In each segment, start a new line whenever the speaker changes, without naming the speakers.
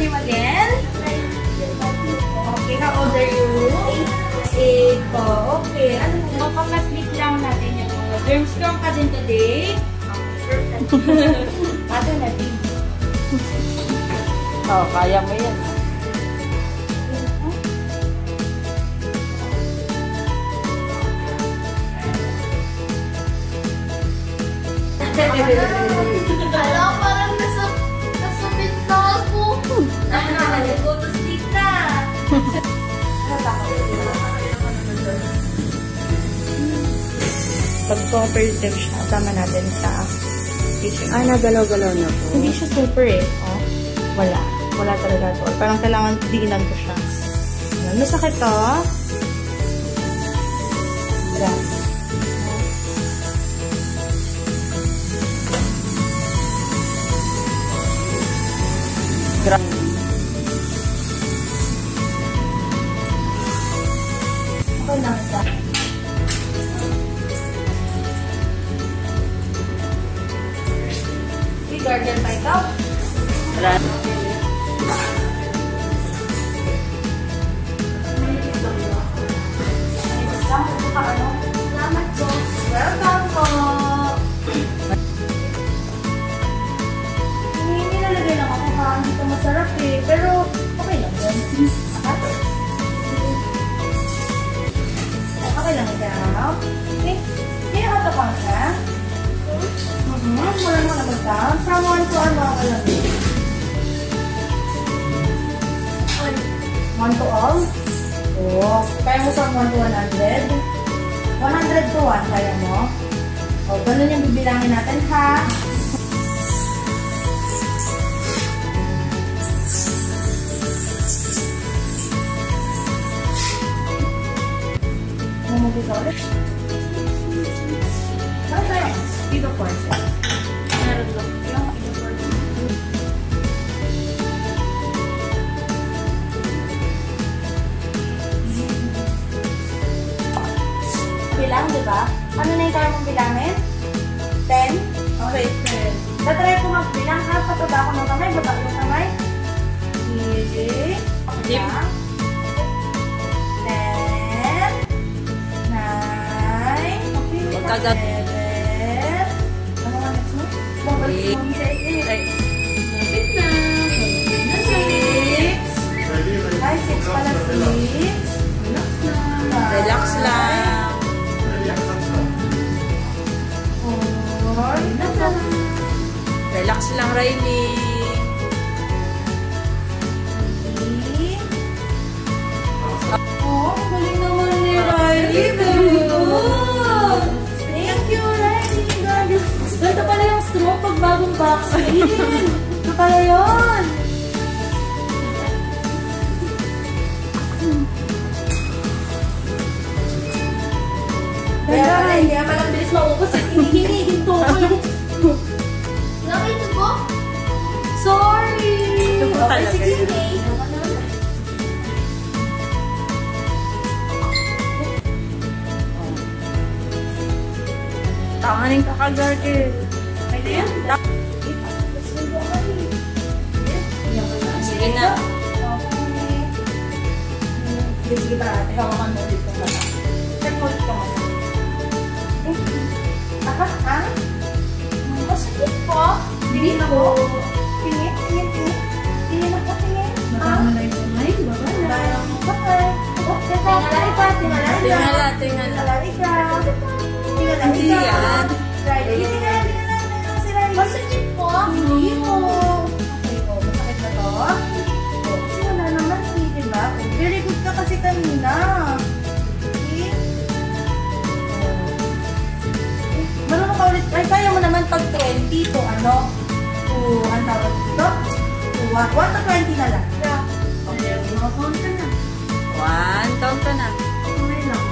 Name again? Okay, how old are you? 8 po. Okay, ano mo? Mapapaslit lang natin yung mga germs. Strong ka din today? Perfect. Pato na din.
Oh, kaya mo yan.
Hala, parang nasabit na ako.
Nag-go-to-sleep na.
Pag cooperative siya, tama natin sa kitchen. Ah, nagalaw-galaw na po.
Hindi siya super eh. Oh.
Wala. Wala talaga to. Parang kailangan diinan ko siya. Ayan. May sakit to. Ayan. Grabe.
Okay lang siya. Guardian pa ikaw?
Wala.
Salamat po. Welcome po. Hindi nalagay lang ako ha. Hindi ito masarap eh. Pero okay lang yan. Okay lang ikaw. Okay. Kaya katapang ka? Wala mo na magdaan. From 1 to ano ang alam mo? 1 to all? Oo. Kaya mo from 1 to 100? 100 to 1 kaya mo? O, ganun yung bibilangin natin ha. Mumugod ka ulit? Bakit tayo? Dito force. Meron lang. Yung dito force. Bilang, di ba? Ano na yung kaya mong bilangin? 10? Okay, 10. Tatry ko magbilang ha. Pataba ko ng kamay. Baba yung kamay. Easy. Okay lang. 10. 9. Okay.
Magkagat.
7. Ano nga next mo? Babalik mo.
Ay.
Lapit na. 6. Ay, 6 pala 6.
Relax lang.
4.
Relax lang, Riley.
3. Oh, galing naman ni Riley. Very good. Thank you, Riley. Ganito pala yung straw pag bagong vaccine. Ito pala yun. Kaya palang bilis maubos. Hinihinto ko yung...
Nakita ko?
Sorry!
Ito po talaga
sige,
yun.
sige.
Tanganin ka kagarke.
Pwede yan?
Sige na.
Okay. Sige ba, ate, hawakan mo ulit kong bata. Check mo ulit ka mo. Ha? Masakit po? Tingin ako. Tingin. Tingin ako, tingin.
Matama na yung kamay. Baba na.
Bayang bakay. Tingalay ka.
Tingala.
Tingalay ka.
Hindi yan.
Riley, tingnan si Riley.
Masakit po?
Hindi mo. Okay po, masakit na to? Kasi wala naman eh, diba? Very good ka kasi kanina. Okay? Marunong ka ulit. Ay, kaya mo naman pag 20 to ano? To, ang tawag dito? To 1 to 20 na lang.
Okay, makakount ka na.
1, count ka na.
Okay lang.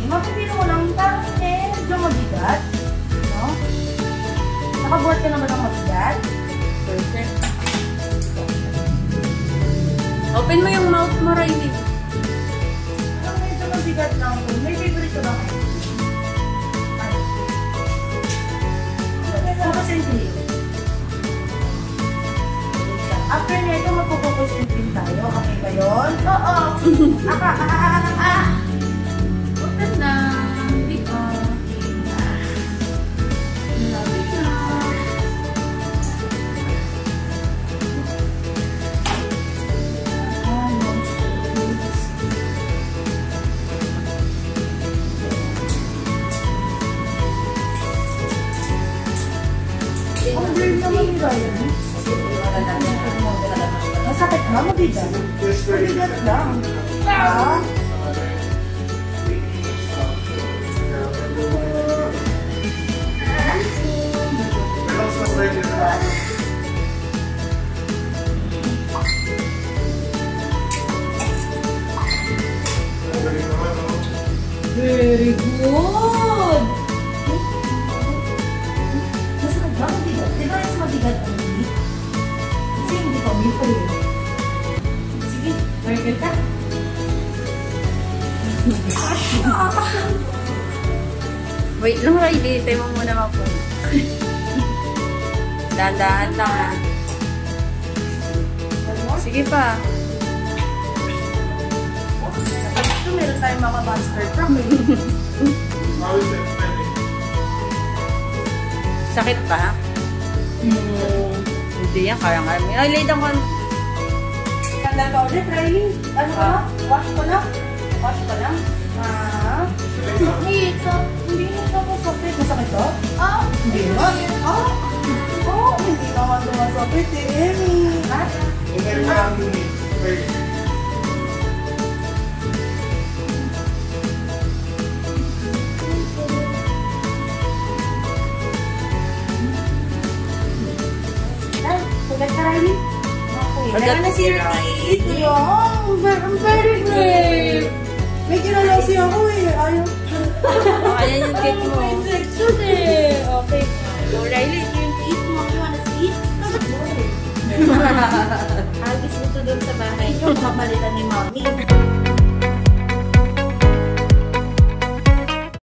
Mapipino mo lang parang medyo mabigat. No? Nakabuhat ka naman ng mabigat.
Perfect. Open mo yung mouth mo, Riley.
Parang medyo mabigat.
mabigat lang ito. May favorite ka ba kayo? Ano? Focus and clean. After nito, magpo-focus and clean tayo. Okay ba yun? Oo.
Huwag na. Hindi ko. Lapit na.
Ang blur naman yung gaya. Masakit ba? Mabigat? Mabigat lang. Ah?
Very good!
Masakit ba? Mabigat? Di ba mas mabigat ang meat? Kasi hindi ko meat pa rin. Sige, burger ka.
Wait lang, Riley. Tayo mo muna mapo. Dahan-dahan lang, ha. Sige pa.
Ito meron tayong mga monster truck.
Sakit pa? Hindi yan. Kaya-kaya mo. Ay, lay down ka.
Kanda ka ulit, Riley. Ano ka lang? Wash ko lang? Wash ko lang?
Dito.
Hindi na siya masakit. Masakit to? Hindi
Hindi
ba? Hindi naman ito masakit eh, Emmy. Sugat ka, Riley? Okay.
Sugat
Kailangan na si
sila.
Ito yung very brave. May kinalasi ako eh. Ayaw.
Ayan yung cake mo.
May injection eh.
Okay. So, Riley, ito yung
Eat mo. You wanna see?
Agis mo to doon sa bahay.
Yung kapalitan ni Mommy.